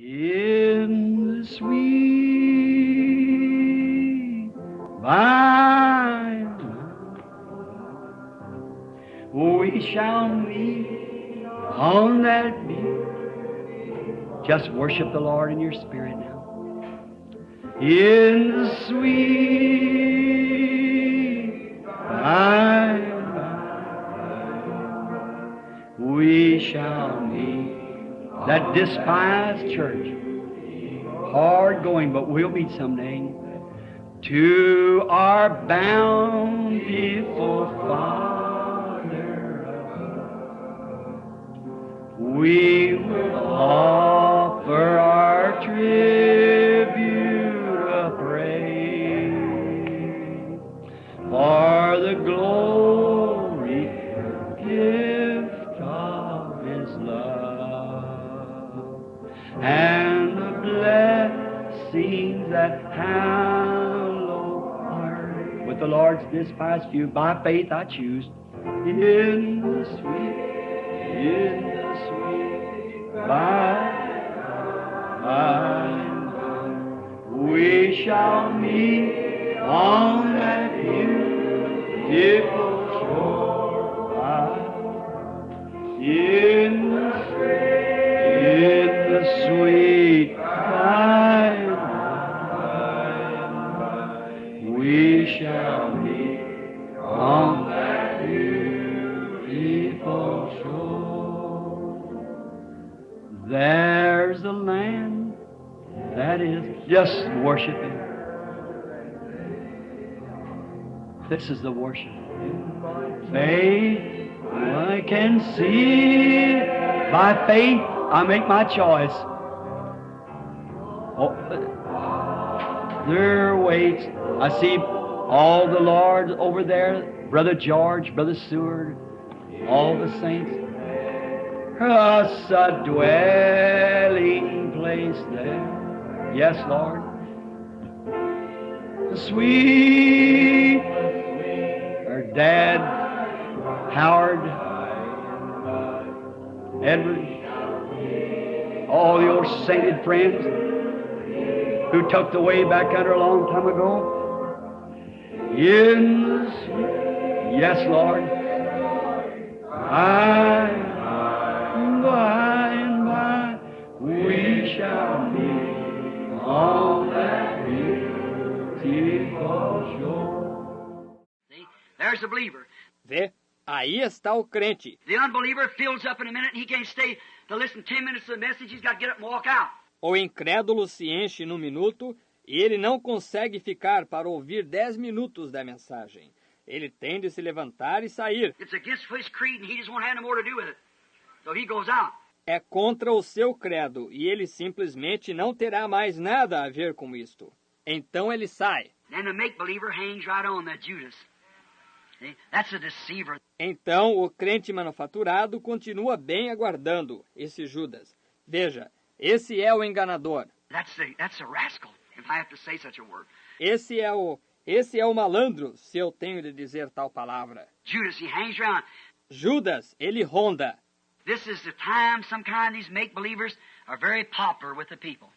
In the sweet by and by, we shall meet on that beach. Just worship the Lord in your spirit now. In the sweet by and by, we shall meet. That despised church, hard going, but we'll meet someday. To our bountiful Father, we will offer our tribute of praise for the glory gift of His love and the blessings that hallow our with the Lord's despised few. By faith I choose in the sweet by and by, we shall meet on that beautiful shore in the sweet by and by, we shall meet on that beautiful shore. There's a land that is just worshiping. This is the worship. Faith, I can see. By faith, I make my choice. Oh, there waits. I see all the Lord over there, Brother George, Brother Seward, all the saints. Us a dwelling place there. Yes, Lord. The sweet, our Dad, Howard, Edward, all the old sainted friends who tucked away back under a long time ago. In the sweet, yes, Lord. By and by, we shall meet on that beautiful shore. See, there's the believer. Vê? Aí está o crente. The unbeliever fills up in a minute and he can't stay to listen 10 minutes to the message. He's got to get up and walk out. O incrédulo se enche num minuto e ele não consegue ficar para ouvir 10 minutos da mensagem. Ele tem de se levantar e sair. It's against his creed and he just won't have no more to do with it. So he goes out. É contra o seu credo e ele simplesmente não terá mais nada a ver com isto. Então ele sai. And the make-believer hangs right on that Judas. See? That's a deceiver. Então o crente manufaturado continua bem aguardando esse Judas. Veja, esse é o enganador. That's a rascal, if I have to say such a word. Esse é o malandro, se eu tenho de dizer tal palavra. Judas, he hangs around. Judas, ele ronda. This is the time some kind of these make-believers are very popular with the people.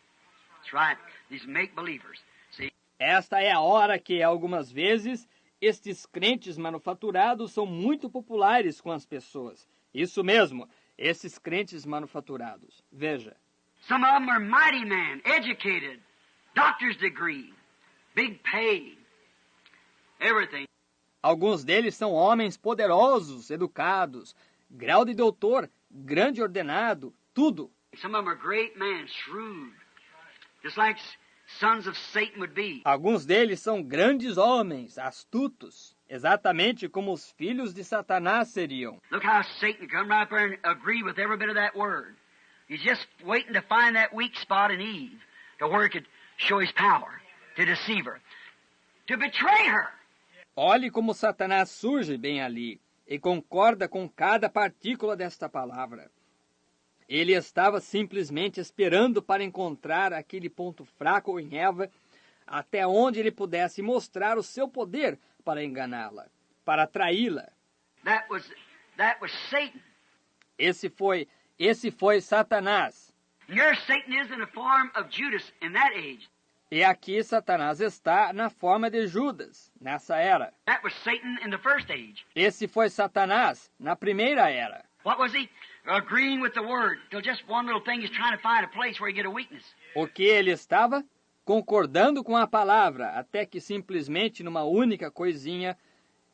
That's right, these make-believers. See? Esta é a hora que, algumas vezes, estes crentes manufaturados são muito populares com as pessoas. Isso mesmo, esses crentes manufaturados. Veja. Some of them are mighty men, educated, doctor's degree, big pay, everything. Alguns deles são homens poderosos, educados, grau de doutor, grande ordenado, tudo. Some of them are great men, shrewd, just like sons of Satan would be. Alguns deles são grandes homens, astutos, exatamente como os filhos de Satanás seriam. Look how Satan come right up there and agree with every bit of that word. He's just waiting to find that weak spot in Eve, to where he could show his power, to deceive her, to betray her. Olhe como Satanás surge bem ali e concorda com cada partícula desta palavra. Ele estava simplesmente esperando para encontrar aquele ponto fraco em Eva, até onde ele pudesse mostrar o seu poder para enganá-la, para atraí-la. That was Satan. Esse foi Satanás. And here Satan is in the form of Judas in that age. E aqui Satanás está na forma de Judas, nessa era. That was Satan in the first age. Esse foi Satanás na primeira era. What was he? Agreeing with the Word. Till just one little thing, he's trying to find a place where he get a weakness. O que ele estava? Concordando com a palavra, até que simplesmente numa única coisinha,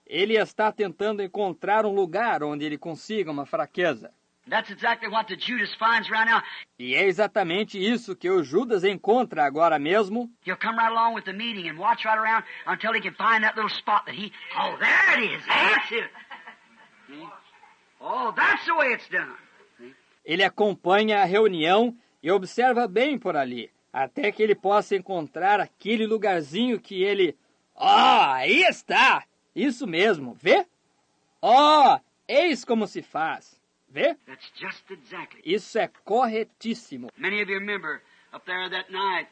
ele está tentando encontrar um lugar onde ele consiga uma fraqueza. That's exactly what the Judas finds right now. E é exatamente isso que o Judas encontra agora mesmo. He'll come right along with the meeting and watch right around until he can find that little spot that he... Oh, there it is. That's it. See? Oh, that's the way it's done. See? Ele acompanha a reunião e observa bem por ali, até que ele possa encontrar aquele lugarzinho que ele... Aí está! Isso mesmo, vê? Eis como se faz. Vê? That's just exactly. Isso é corretíssimo. Many of you remember up there that night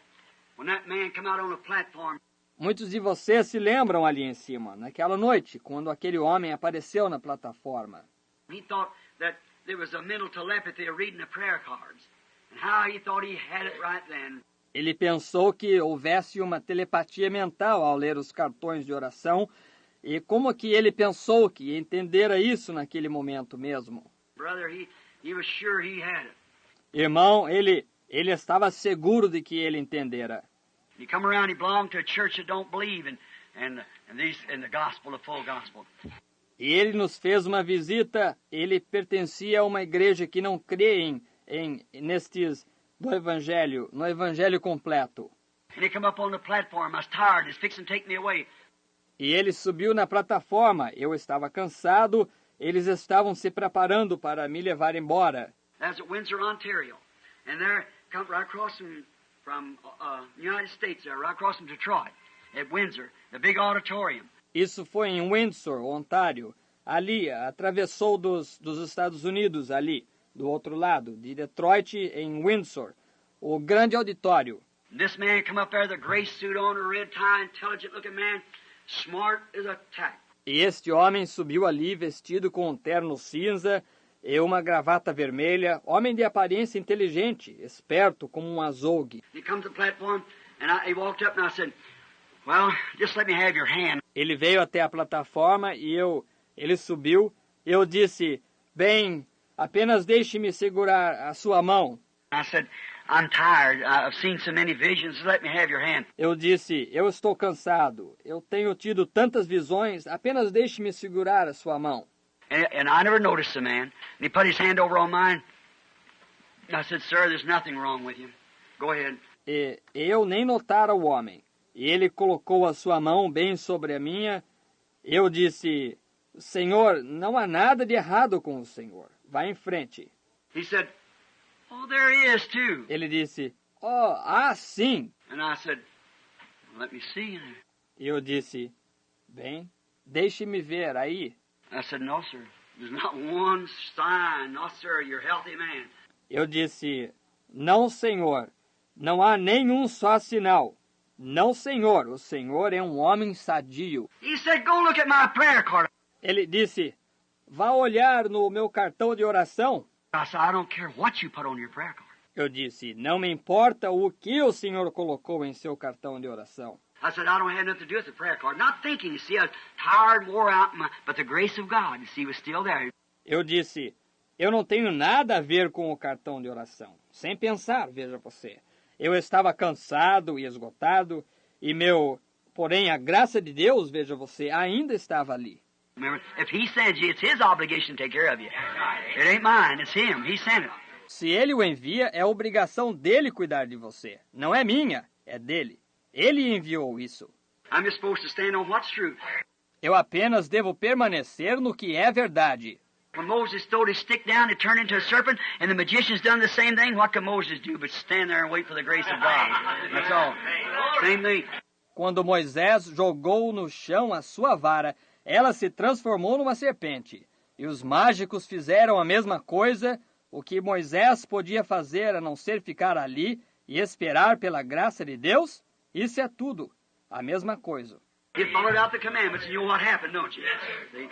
when that man come out on the platform. Muitos de vocês se lembram ali em cima, naquela noite, quando aquele homem apareceu na plataforma. He thought that there was a mental telepathy of reading the prayer cards. And how he thought he had it right then. Ele pensou que houvesse uma telepatia mental ao ler os cartões de oração, e como que ele pensou que entendera isso naquele momento mesmo. Brother, he was sure he had it. Irmão, ele estava seguro de que ele entendera. He come around, he belonged to a church that don't believe in the gospel, the full gospel. E ele nos fez uma visita, ele pertencia a uma igreja que não crê no evangelho completo. And he come up on the platform, I was tired, he's fixing to take me away. E ele subiu na plataforma, eu estava cansado, eles estavam se preparando para me levar embora. That's at Windsor, Ontario. And there, come right across from United States, there, right across from Detroit, at Windsor, the big auditorium. Isso foi em Windsor, Ontário. Ali, atravessou dos Estados Unidos, ali, do outro lado, de Detroit em Windsor, o grande auditório. This man come up there, the gray suit on, a red tie, intelligent-looking man, smart as a tack. E este homem subiu ali vestido com um terno cinza e uma gravata vermelha, homem de aparência inteligente, esperto como um azougue. He come to the platform, and he walked up, and I said, well, just let me have your hand. Ele veio até a plataforma e ele subiu. Eu disse, bem, apenas deixe-me segurar a sua mão. I said, I'm tired. I've seen so many visions. Let me have your hand. Eu disse, eu estou cansado. Eu tenho tido tantas visões. Apenas deixe-me segurar a sua mão. And I never noticed the man. And he put his hand over on mine. I said, sir, there's nothing wrong with you. Go ahead. E eu nem notara o homem. E ele colocou a sua mão bem sobre a minha. Eu disse, Senhor, não há nada de errado com o Senhor. Vá em frente. He said, oh, there he is, too. Ele disse, sim. And I said, let me see. E eu disse, bem, deixe-me ver aí. I said, no, sir. There's not one sign. No, sir, you're a healthy man. Eu disse, não, Senhor. Não há nenhum só sinal. Não, Senhor. O Senhor é um homem sadio. He said, go look at my prayer card. Ele disse, vá olhar no meu cartão de oração. I said, I don't care what you put on your prayer card. Eu disse, não me importa o que o Senhor colocou em seu cartão de oração. I said, I don't have nothing to do with the prayer card. Not thinking, you see, I was tired, wore out, but the grace of God, you see, was still there. Eu disse, eu não tenho nada a ver com o cartão de oração. Sem pensar, veja você. Eu estava cansado e esgotado, porém a graça de Deus, veja você, ainda estava ali. Remember, if he sends you, it's his obligation to take care of you. It ain't mine, it's him. He sent it. Se ele o envia, é obrigação dele cuidar de você. Não é minha, é dele. Ele enviou isso. I'm just supposed to stand on what's true. Eu apenas devo permanecer no que é verdade. When Moses throwed his stick down, it turned into a serpent, and the magicians done the same thing. What can Moses do but stand there and wait for the grace of God? That's all. Same thing. Quando Moisés jogou no chão a sua vara, ela se transformou numa serpente. E os mágicos fizeram a mesma coisa. O que Moisés podia fazer a não ser ficar ali e esperar pela graça de Deus? Isso é tudo. A mesma coisa. He followed out the commandments, and you know what happened, don't you? See?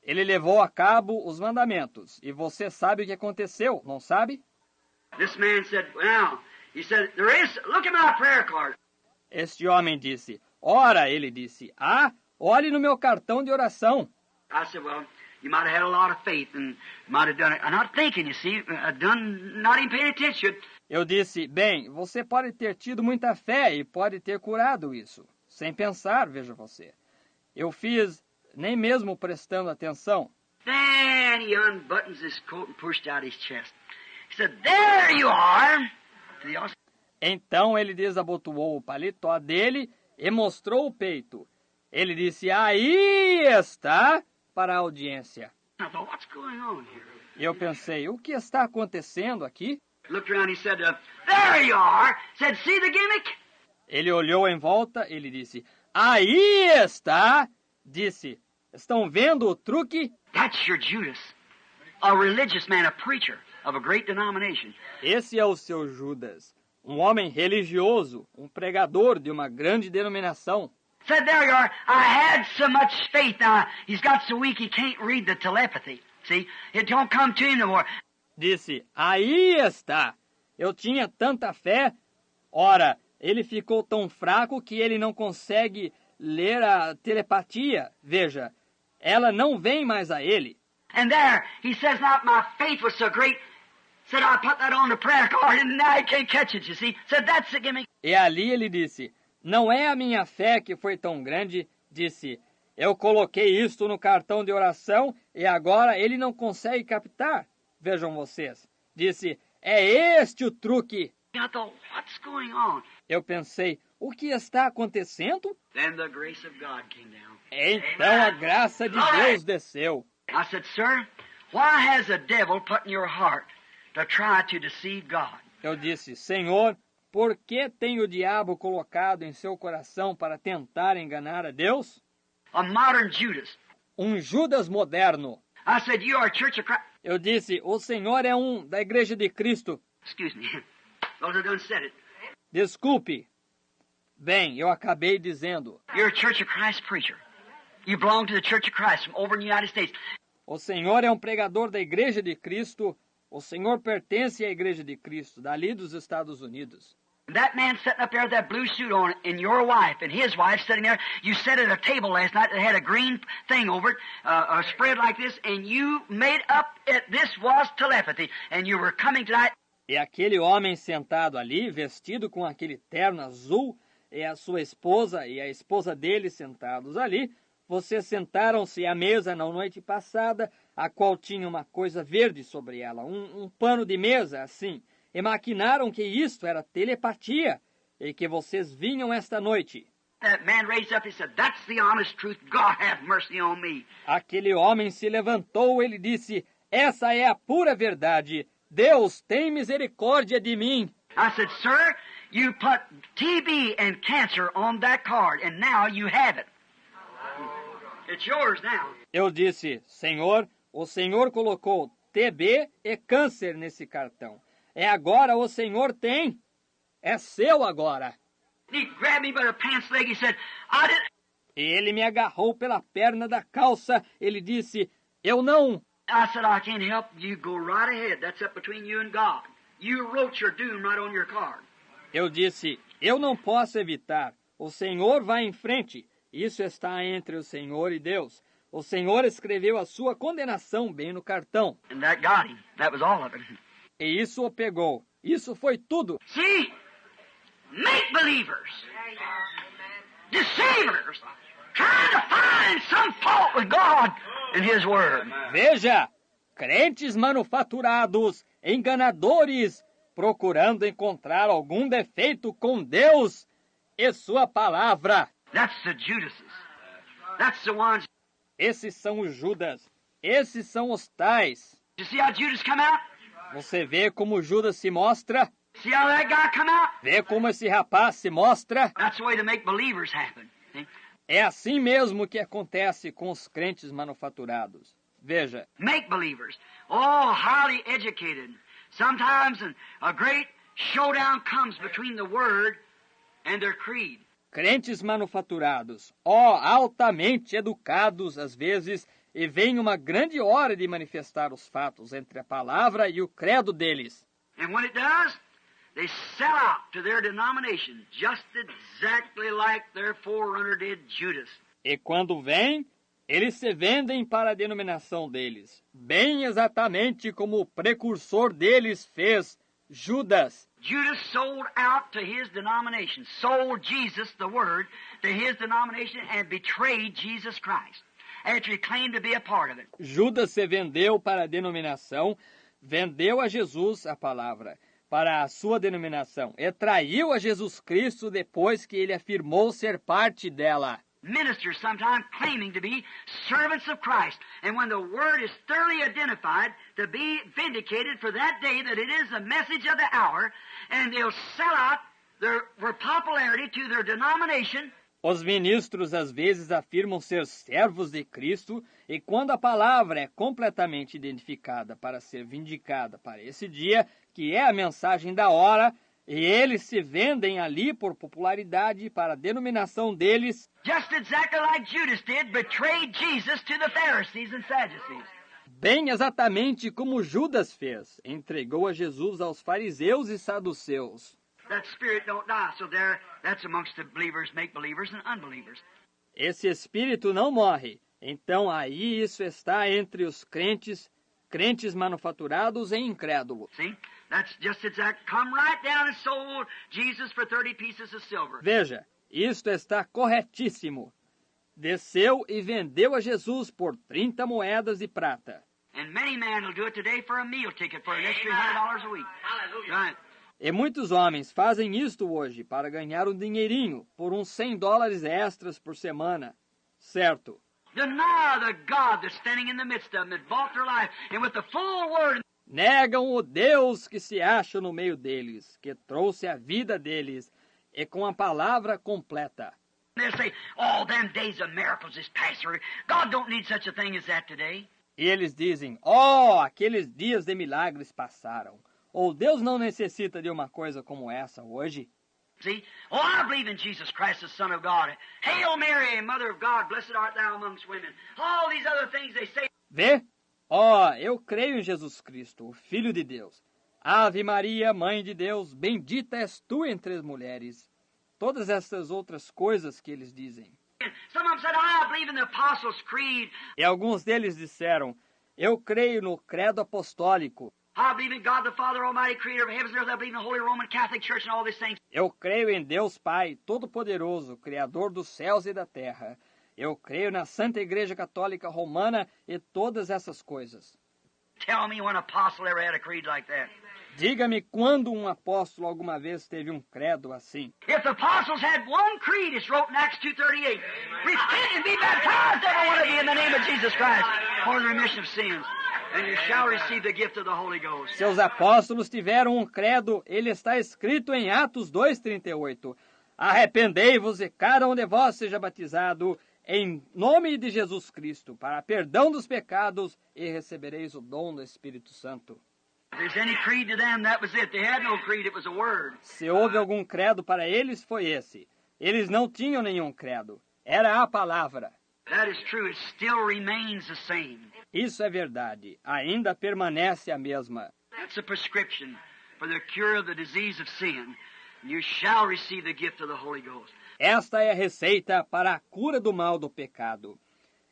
Ele levou a cabo os mandamentos. E você sabe o que aconteceu, não sabe? This man said, well, he said, there is, look at my prayer card. Este homem disse, ora, ele disse, olhe no meu cartão de oração. I said, well, you might have had a lot of faith and might have done it. I'm not thinking, you see, not even paying attention. Eu disse, bem, você pode ter tido muita fé e pode ter curado isso. Sem pensar, veja você. Eu fiz nem mesmo prestando atenção. Then he unbuttons his coat and pushed out his chest. He said, there you are. Então ele desabotoou o paletó dele e mostrou o peito. Ele disse, aí está, para a audiência. I thought, what's going on here? Eu pensei, o que está acontecendo aqui? Looked around, he said, there you are. Said, see the gimmick? Ele olhou em volta, ele disse, aí está. Disse, estão vendo o truque? That's your Judas, a religious man, a preacher of a great denomination. Esse é o seu Judas, um homem religioso, um pregador de uma grande denominação. Said, there you are. I had so much faith. Now, he's got so weak he can't read the telepathy. See, it don't come to him no more. Disse, aí está. Eu tinha tanta fé. Ora, ele ficou tão fraco que ele não consegue ler a telepatia. Veja, ela não vem mais a ele. And there, he says, not my faith was so great. Said, I put that on the prayer card and now he can't catch it, you see. Said, that's the gimmick. E ali ele disse, não é a minha fé que foi tão grande. Disse, eu coloquei isto no cartão de oração e agora ele não consegue captar. Vejam vocês. Disse, é este o truque. I thought, what's going on? Eu pensei, o que está acontecendo? Then the grace of God came down. Então a graça de Deus desceu. I said, sir, why has the devil put in your heart to try to deceive God? Eu disse, Senhor, por que tem o diabo colocado em seu coração para tentar enganar a Deus? A modern Judas. Um Judas moderno. I said, you are a church of Christ. Eu disse, o Senhor é um da Igreja de Cristo. Excuse me. Those I done said it. Desculpe. Bem, eu acabei dizendo. You're a Church of Christ preacher. You belong to the Church of Christ from over in the United States. O Senhor é um pregador da Igreja de Cristo. O Senhor pertence à Igreja de Cristo, dali dos Estados Unidos. That man sitting up there with that blue suit on, and your wife and his wife sitting there, you sat at a table last night that had a green thing over it, a spread like this, and you made up that this was telepathy, and you were coming tonight. E aquele homem sentado ali, vestido com aquele terno azul, e a sua esposa e a esposa dele sentados ali, vocês sentaram-se à mesa na noite passada, a qual tinha uma coisa verde sobre ela, um pano de mesa assim, e maquinaram que isto era telepatia, e que vocês vinham esta noite. That man raised up and said, that's the honest truth. God have mercy on me. Aquele homem se levantou, ele disse, essa é a pura verdade. Deus tem misericórdia de mim. I said, sir, you put TB and cancer on that card, and now you have it. It's yours now. Eu disse, Senhor, o Senhor colocou TB e câncer nesse cartão. É agora o Senhor tem. É seu agora. He grabbed me by the pants leg. He said, I didn't. E ele me agarrou pela perna da calça. Ele disse, eu não. I said, I can't help you. Go right ahead. That's up between you and God. You wrote your doom right on your card. Eu disse, eu não posso evitar. O Senhor vai em frente. Isso está entre o Senhor e Deus. O Senhor escreveu a sua condenação bem no cartão. And that got him. That was all of it. E isso o pegou. Isso foi tudo. See? Make-believers. Deceivers. Trying to find some fault with God and His Word. Veja, crentes manufaturados, enganadores, procurando encontrar algum defeito com Deus e sua palavra. That's the Judases. That's the ones. Esses são os Judas. Esses são os tais. You see how Judas come out? Você vê como Judas se mostra? See how that guy come out? Vê como esse rapaz se mostra? That's the way to make believers happen. See? É assim mesmo que acontece com os crentes manufaturados. Veja. Make believers. Oh, highly educated. Sometimes a great showdown comes between the Word and their creed. Crentes manufaturados, altamente educados às vezes, e vem uma grande hora de manifestar os fatos entre a palavra e o credo deles. And when it does, they sell out to their denomination, just exactly like their forerunner did, Judas. E quando vem, eles se vendem para a denominação deles, bem exatamente como o precursor deles fez, Judas. Judas sold out to his denomination, sold Jesus, the Word, to his denomination and betrayed Jesus Christ, after he claimed to be a part of it. Judas se vendeu para a denominação, vendeu a Jesus, a palavra, para a sua denominação, e traiu a Jesus Cristo depois que ele afirmou ser parte dela. Ministers sometimes claiming to be servants of Christ. And when the Word is thoroughly identified to be vindicated for that day that it is the message of the hour, and they'll sell out for popularity to their denomination. Os ministros às vezes afirmam ser servos de Cristo, e quando a palavra é completamente identificada para ser vindicada para esse dia, que é a mensagem da hora, e eles se vendem ali por popularidade para a denominação deles, Just exactly like Judas did, betrayed Jesus to the Pharisees and Sadducees. bem exatamente como Judas fez, entregou a Jesus aos fariseus e saduceus. That spirit don't die, so that's amongst the believers, make-believers, and unbelievers. Esse espírito não morre, então aí isso está entre os crentes, crentes manufaturados e incrédulos. See? That's just exact. Come right down and sold Jesus for 30 pieces of silver. Veja, isto está corretíssimo. Desceu e vendeu a Jesus por 30 moedas de prata. And many men will do it today for a meal ticket for an extra $100 a week. Hallelujah. Right. E muitos homens fazem isto hoje para ganhar um dinheirinho por uns $100 extras por semana. Certo. Deny the God that's standing in the midst of them that bought their life, and with the full word. Negam o Deus que se acha no meio deles, que trouxe a vida deles, e com a palavra completa. They'll say, "Oh, them days of miracles is past. God don't need such a thing as that today." E eles dizem, oh, aqueles dias de milagres passaram. Ou Deus não necessita de uma coisa como essa hoje. See? Oh, I believe in Jesus Christ, the Son of God. Hail Mary, Mother of God, blessed art thou amongst women. All these other things they say. Vê? Oh, eu creio em Jesus Cristo, o Filho de Deus. Ave Maria, Mãe de Deus, bendita és tu entre as mulheres. Todas essas outras coisas que eles dizem. Some of them said, I believe in the Apostles' Creed. E alguns deles disseram, eu creio no credo apostólico. I believe in God the Father, Almighty, Creator of heavens and earth. I believe in the Holy Roman Catholic Church and all these things. Eu creio em Deus Pai, Todo-Poderoso, Criador dos céus e da terra. Eu creio na Santa Igreja Católica Romana e todas essas coisas. Tell me when an apostle ever had a creed like that. Diga-me quando um apóstolo alguma vez teve um credo assim. If the apostles had one creed, it's wrote in Acts 2:38. Repent and be baptized, every one of you, in the name of Jesus Christ, for the remission of sins, and you shall receive the gift of the Holy Ghost. Seus apóstolos tiveram um credo, ele está escrito em Atos 2:38. Arrependei-vos e cada um de vós seja batizado em nome de Jesus Cristo, para perdão dos pecados, e recebereis o dom do Espírito Santo. If there's any creed to them, that was it. They had no creed, it was a word. Se houve algum credo para eles, foi esse. Eles não tinham nenhum credo. Era a palavra. That is true. It still remains the same. Isso é verdade. Ainda permanece a mesma. That's a prescription for the cure of the disease of sin. You shall receive the gift of the Holy Ghost. Esta é a receita para a cura do mal do pecado.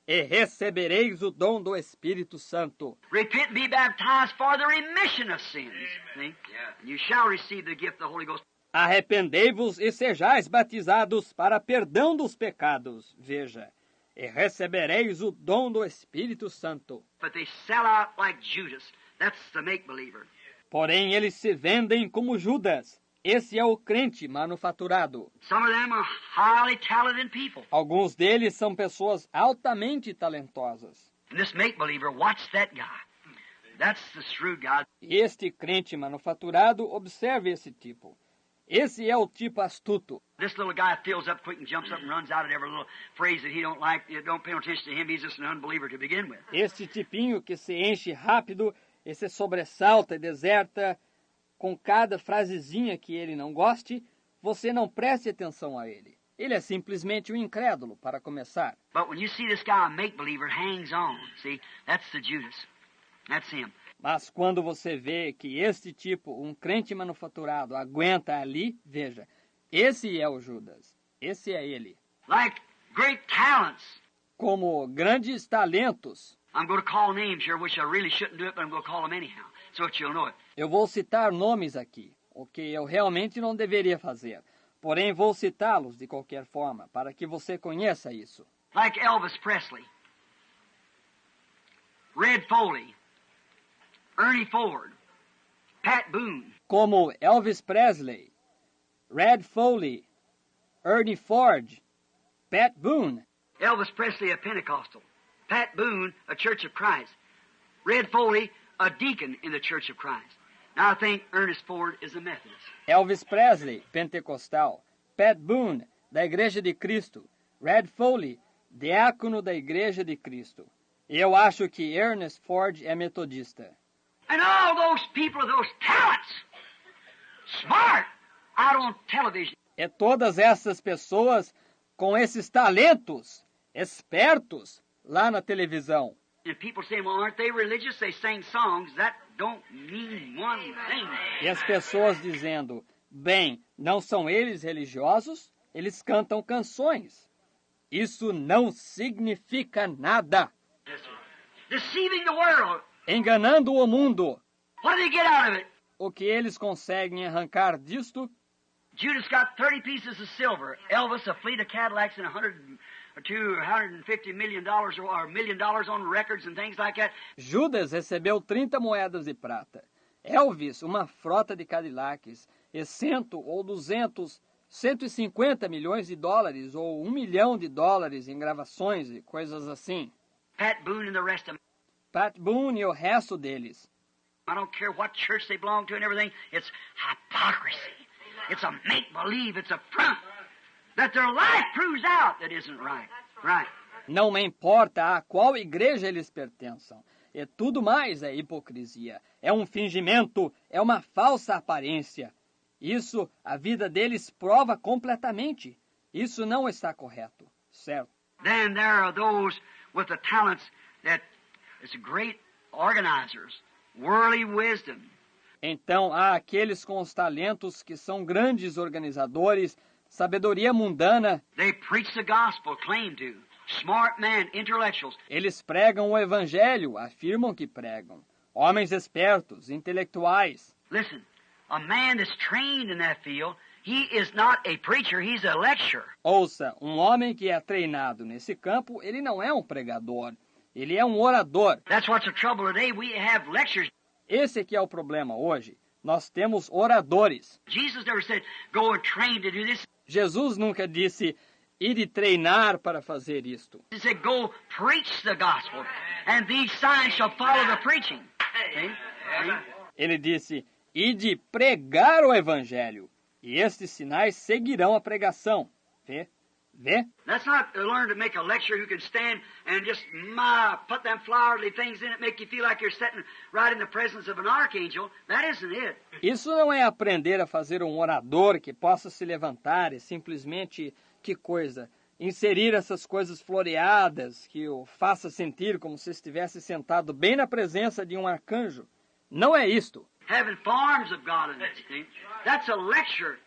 E recebereis o dom do Espírito Santo. Repent and be baptized for the remission of sins. See? And you shall receive the gift of the Holy Ghost. Arrependei-vos e sejais batizados para perdão dos pecados. Veja. E recebereis o dom do Espírito Santo. But they sell out like Judas. That's the make-believer. Porém, eles se vendem como Judas. Esse é o crente manufaturado. Some of them are highly talented people. Alguns deles são pessoas altamente talentosas. And this make-believer, watch that guy. That's the shrewd guy. E este crente manufaturado, observe esse tipo. Esse é o tipo astuto. This little guy fills up quick and jumps up and runs out at every little phrase that he don't like. You don't pay no attention to him. He's just an unbeliever to begin with. Este tipinho que se enche rápido e se sobressalta e deserta com cada frasezinha que ele não goste, você não preste atenção a ele. Ele é simplesmente um incrédulo, para começar. But when you see this guy, a make-believer, hangs on. See, that's the Judas. That's him. Mas quando você vê que este tipo, um crente manufaturado, aguenta ali, veja, esse é o Judas. Esse é ele. Like great talents. Como grandes talentos. I'm going to call names here, which I really shouldn't do it, but I'm going to call them anyhow, so that you'll know it. Eu vou citar nomes aqui, o que eu realmente não deveria fazer. Porém, vou citá-los de qualquer forma, para que você conheça isso. Like Elvis Presley, Red Foley, Ernie Ford, Pat Boone. Como Elvis Presley, Red Foley, Ernie Ford, Pat Boone. Elvis Presley, a Pentecostal. Pat Boone, a Church of Christ. Red Foley, a deacon in the Church of Christ. Now I think Ernest Ford is a Methodist. Elvis Presley, pentecostal. Pat Boone, da Igreja de Cristo. Red Foley, diácono da Igreja de Cristo. E eu acho que Ernest Ford é metodista. And all those people with those talents, smart, out on television. E todas essas pessoas com esses talentos, espertos, lá na televisão. And people say, well, aren't they religious? They sing songs. That don't mean one thing. E as pessoas dizendo, bem, não são eles religiosos? Eles cantam canções. Isso não significa nada. Yes, sir. Deceiving the world. Enganando o mundo. What do they get out of it? O que eles conseguem arrancar disto? Judas got 30 pieces of silver. Elvis, a fleet of Cadillacs and $250 million or $1 million on records and things like that. Judas recebeu 30 moedas de prata. Elvis, uma frota de Cadillacs, e 100 ou 200, 150 milhões de dólares ou $1 milhão em gravações e coisas assim. Pat Boone and the rest of them. Pat Boone e o resto deles. I don't care what church they belong to and everything. It's hypocrisy. It's a make-believe. It's a front. That their life proves out that isn't right. Right. Não me importa a qual igreja eles pertençam. E tudo mais é hipocrisia. É um fingimento, é uma falsa aparência. Isso a vida deles prova completamente. Isso não está correto, certo? Then there are those with the talents that is great organizers, worldly wisdom. Então há aqueles com os talentos que são grandes organizadores, sabedoria mundana. They preach the gospel, claim to. Smart men, intellectuals. Eles pregam o evangelho, afirmam que pregam. Homens espertos, intelectuais. Listen, a man that's trained in that field, he is not a preacher, he's a lecturer. Ouça, um homem que é treinado nesse campo, ele não é um pregador, ele é um orador. That's what's the trouble today. We have lectures. Esse aqui é o problema hoje. Nós temos oradores. Jesus never said, go and train to do this. Jesus nunca disse, ide treinar para fazer isto. He said, go preach the gospel, and these signs shall follow the preaching. See? See? Ele disse, ide pregar o evangelho, e estes sinais seguirão a pregação. Vê? Vê? That's not to learn to make a lecturer who can stand and just put them flowery things in it, make you feel like you're sitting right in the presence of an archangel. That isn't it. Isso não é aprender a fazer um orador que possa se levantar e simplesmente, que coisa, inserir essas coisas floreadas que o faça sentir como se estivesse sentado bem na presença de um arcanjo. Não é isto. Having forms of God in it, see? That's a lecture,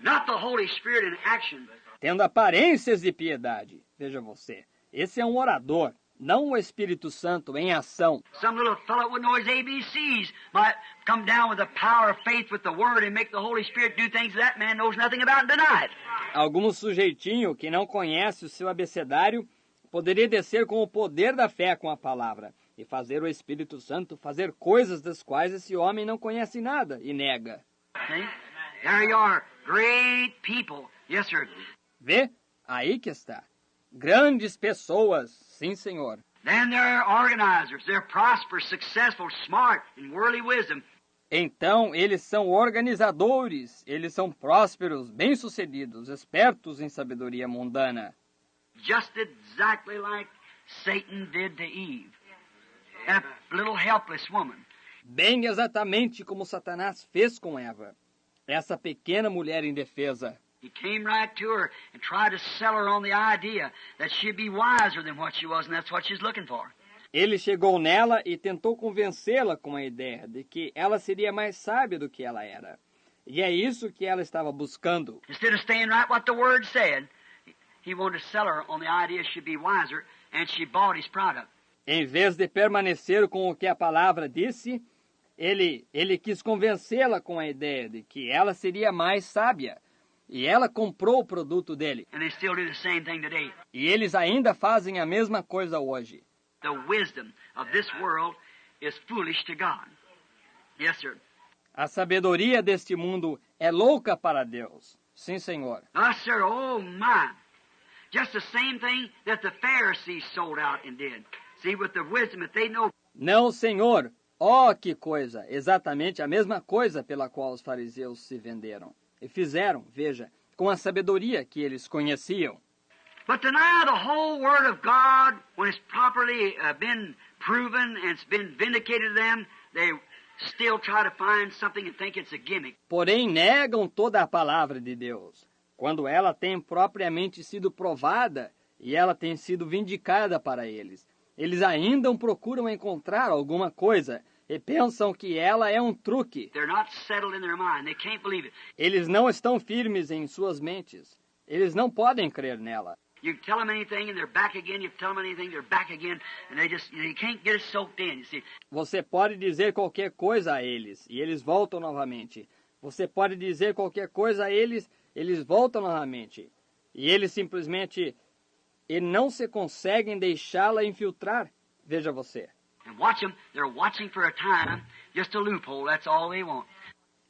not the Holy Spirit in action. Tendo aparências de piedade. Veja você, esse é um orador, não o Espírito Santo em ação. Some little fellow who knows ABCs might come down with the power of faith with the Word and make the Holy Spirit do things that man knows nothing about and deny it. Algum sujeitinho que não conhece o seu abecedário poderia descer com o poder da fé com a palavra e fazer o Espírito Santo fazer coisas das quais esse homem não conhece nada e nega. See? There you are, great people. Yes, sir. Vê? Aí que está. Grandes pessoas, sim, senhor. Then they're organizers. They're prosperous, successful, smart, and worldly wisdom. Então, eles são organizadores, eles são prósperos, bem-sucedidos, espertos em sabedoria mundana. Just exactly like Satan did to Eve. A little helpless woman. Bem exatamente como Satanás fez com Eva, essa pequena mulher indefesa. He came right to her and tried to sell her on the idea that she'd be wiser than what she was, and that's what she's looking for. Ele chegou nela e tentou convencê-la com a ideia de que ela seria mais sábia do que ela era. E é isso que ela estava buscando. Instead of staying right what the Word said, he wanted to sell her on the idea she'd be wiser, and she bought his product. Em vez de permanecer com o que a palavra disse, ele quis convencê-la com a ideia de que ela seria mais sábia. E ela comprou o produto dele. And they still do the same thing today. E eles ainda fazem a mesma coisa hoje. The wisdom of this world is foolish to God. Yes, sir. A sabedoria deste mundo é louca para Deus. Sim, Senhor. Ah, sir, oh my. Just the same thing that the Pharisees sold out and did. See, with the wisdom that they know. Não, Senhor. Oh, que coisa! Exatamente a mesma coisa pela qual os fariseus se venderam. E fizeram, veja, com a sabedoria que eles conheciam. But deny the whole Word of God when it's properly been proven and it's been vindicated to them, they still try to find something and think it's a gimmick. Porém, negam toda a palavra de Deus. Quando ela tem propriamente sido provada e ela tem sido vindicada para eles, eles ainda procuram encontrar alguma coisa e pensam que ela é um truque. They're not settled in their mind. They can't believe it. Eles não estão firmes em suas mentes. Eles não podem crer nela. You tell them anything and they're back again. You tell them anything, they're back again. And they can't get it soaked in, you see. Você pode dizer qualquer coisa a eles e eles voltam novamente. Você pode dizer qualquer coisa a eles, eles voltam novamente. E eles simplesmente não se conseguem deixá-la infiltrar. Veja você. And watch them. They're watching for a time, just a loophole. That's all they want.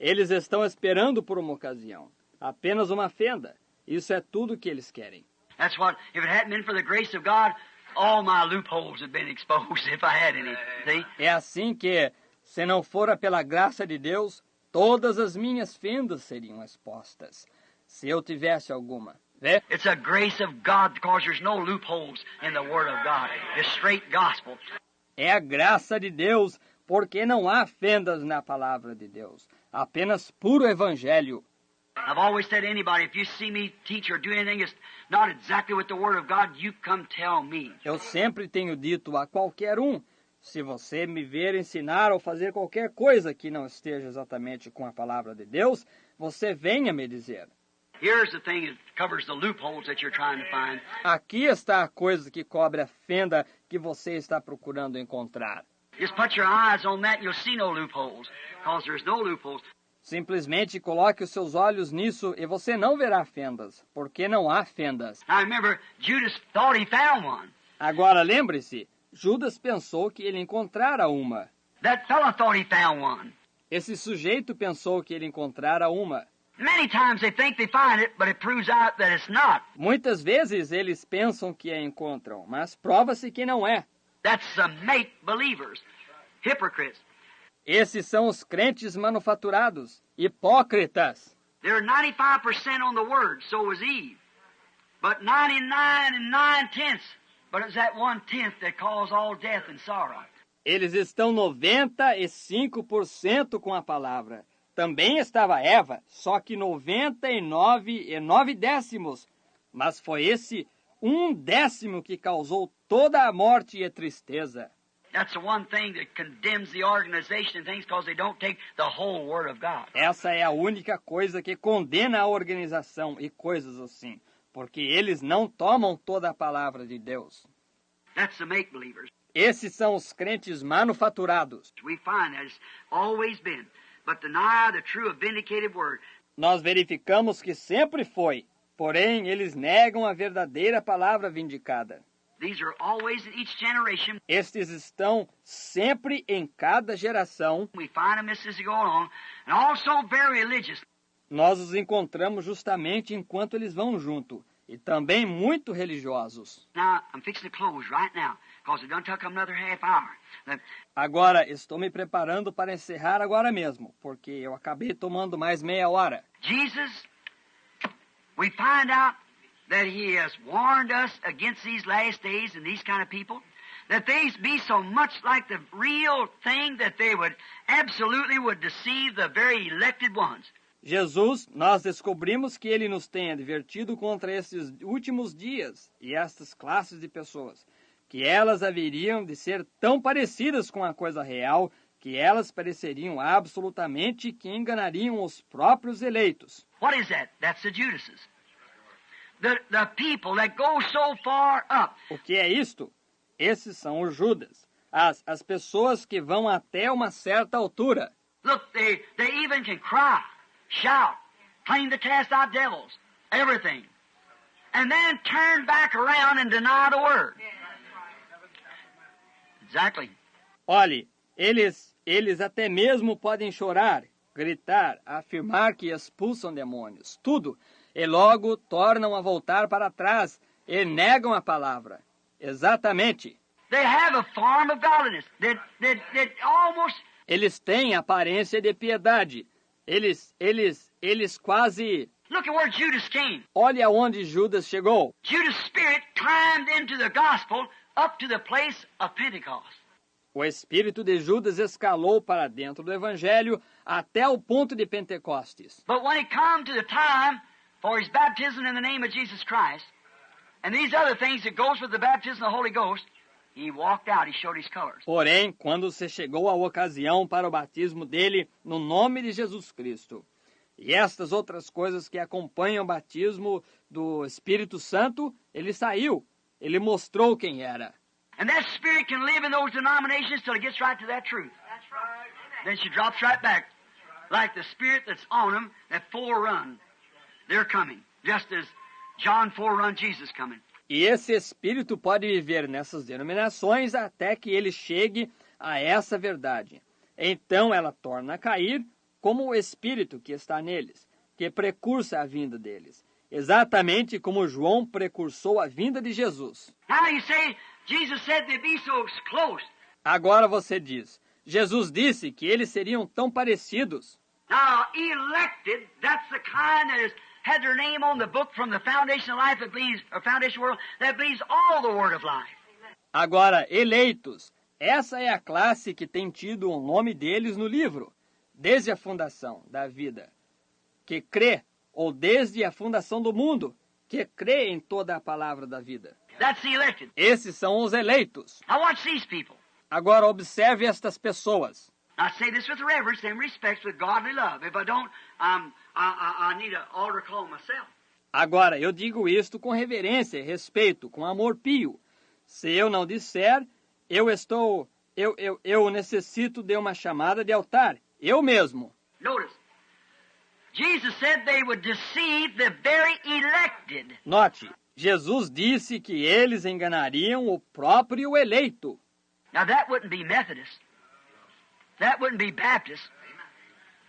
Eles estão esperando por uma ocasião. Apenas uma fenda. Isso é tudo que eles querem. That's what, if it hadn't been for the grace of God, all my loopholes had been exposed if I had any. See? É assim que, se não fora pela graça de Deus, todas as minhas fendas seriam expostas. Se eu tivesse alguma. Vê? It's a grace of God because there's no loopholes in the Word of God. It's straight gospel. É a graça de Deus, porque não há fendas na palavra de Deus. Apenas puro evangelho. I've always said to anybody, if you see me teach or do anything that's not exactly with the Word of God, you come tell me. Eu sempre tenho dito a qualquer um, se você me ver ensinar ou fazer qualquer coisa que não esteja exatamente com a palavra de Deus, você venha me dizer. Here's the thing that covers the loopholes that you're trying to find. Aqui está a coisa que cobre a fenda que você está procurando encontrar. Just put your eyes on that and you'll see no loopholes, because there's no loopholes. Simplesmente coloque os seus olhos nisso e você não verá fendas, porque não há fendas. Now remember, Judas thought he found one. Agora lembre-se, Judas pensou que ele encontrara uma. That fella thought he found one. Esse sujeito pensou que ele encontrara uma. Many times they think they find it, but it proves out that it's not. Muitas vezes eles pensam que a encontram, mas prova-se que não é. That's the make-believers, hypocrites. Esses são os crentes manufaturados, hipócritas. They're 95% on the Word, so was Eve. But 99 and 9/10, but it's that 1/10 that caused all death and sorrow. Eles estão 95% com a palavra. Também estava Eva, só que 99 e 9/10. Mas foi esse 1/10 que causou toda a morte e a tristeza. That's the one thing that condemns the organization and things because they don't take the whole Word of God. Essa é a única coisa que condena a organização e coisas assim, porque eles não tomam toda a palavra de Deus. That's the make-believers. Esses são os crentes manufaturados. We find that it's always been, but deny the true vindicated Word. Nós verificamos que sempre foi, porém eles negam a verdadeira palavra vindicada. These are always in each generation. Estes estão sempre em cada geração. We find them as they go along, and also very religious. Nós os encontramos justamente enquanto eles vão junto, e também muito religiosos. Now, I'm fixing to close right now, because it done took another half hour. Agora, estou me preparando para encerrar agora mesmo, porque eu acabei tomando mais meia hora. Jesus, we find out that he has warned us against these last days and these kind of people, that they be so much like the real thing that they would absolutely would deceive the very elected ones. Jesus, nós descobrimos que ele nos tem advertido contra esses últimos dias e estas classes de pessoas, que elas haveriam de ser tão parecidas com a coisa real que elas pareceriam absolutamente que enganariam os próprios eleitos. What is that? That's the Judases. The people that go so far up. O que é isto? Esses são os Judas, as pessoas que vão até uma certa altura. Look, they even can cry, shout, claim to cast out devils, everything. And then turn back around and deny the word. Exactly. Olhe, eles até mesmo podem chorar, gritar, afirmar que expulsam demônios, tudo, e logo tornam a voltar para trás e negam a palavra. Exatamente. They have a form of godliness that almost... Eles têm aparência de piedade. Eles quase... Look at where Judas came. Olhe aonde Judas chegou. Judas' spirit climbed into the gospel up to the place of Pentecost. O espírito de Judas escalou para dentro do evangelho até o ponto de Pentecostes. But when it come to the time for his baptism in the name of Jesus Christ, and these other things that goes with the baptism of the Holy Ghost, he walked out, he showed his colors. Porém, quando se chegou a ocasião para o batismo dele no nome de Jesus Cristo, e estas outras coisas que acompanham o batismo do Espírito Santo, ele saiu, ele mostrou quem era. And that spirit can live in those denominations till it gets right to that truth. That's right. Then she drops right back, like the spirit that's on them that forerun. They're coming, just as John forerun Jesus coming. E esse espírito pode viver nessas denominações até que ele chegue a essa verdade. Então ela torna a cair como o espírito que está neles, que precursa a vinda deles. Exatamente como João precursou a vinda de Jesus. Now you say, Jesus said they'd be so close. Agora você diz, Jesus disse que eles seriam tão parecidos. Now, elected, that's the kind that has had their name on the book from the foundation of life that believes, or foundation world, that believes all the word of life. Agora, eleitos, essa é a classe que tem tido o nome deles no livro, desde a fundação da vida, que crê, ou desde a fundação do mundo, que crê em toda a palavra da vida. That's the elected. Esses são os eleitos. Now watch these people. Agora observe estas pessoas. I say this with reverence and respect, with godly love. If I don't, I need an altar call myself. Agora, eu digo isto com reverência e respeito, com amor pio. Se eu não disser, eu necessito de uma chamada de altar. Eu mesmo. Notice, Jesus said they would deceive the very elected. Note, Jesus disse que eles enganariam o próprio eleito. Now that wouldn't be Methodist. That wouldn't be Baptist.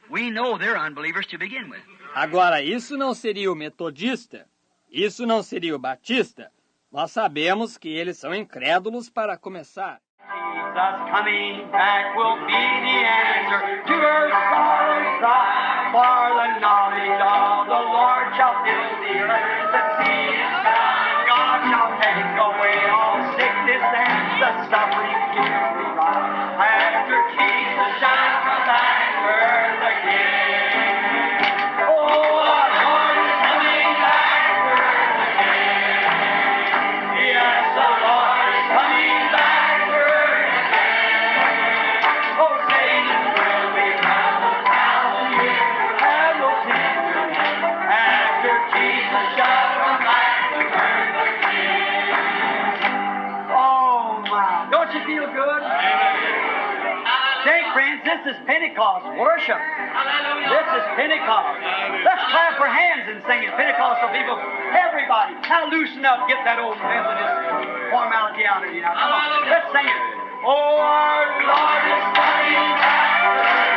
We know they're unbelievers to begin with. Agora, isso não seria o metodista. Isso não seria o batista. Nós sabemos que eles são incrédulos para começar. Jesus coming back will be the answer to her sorrow cry. For the knowledge of the Lord shall fill the earth. The sea is found. God shall take away all sickness and the suffering here we rise. After Jesus shall come back to earth again. Oh, our Lord is coming back to earth again. Yes, the Lord is coming back to earth again. Oh, Satan will be bound 1,000 years and no tender end. After Jesus shall come back to earth again. Oh, my. Don't you feel good? Say, friends, this is Pentecost worship. This is Pentecost. Let's clap our hands and sing it. Pentecostal people, everybody, now loosen up, get that old Methodist formality out of you now. Come on, let's sing it. Oh, our Lord is coming back.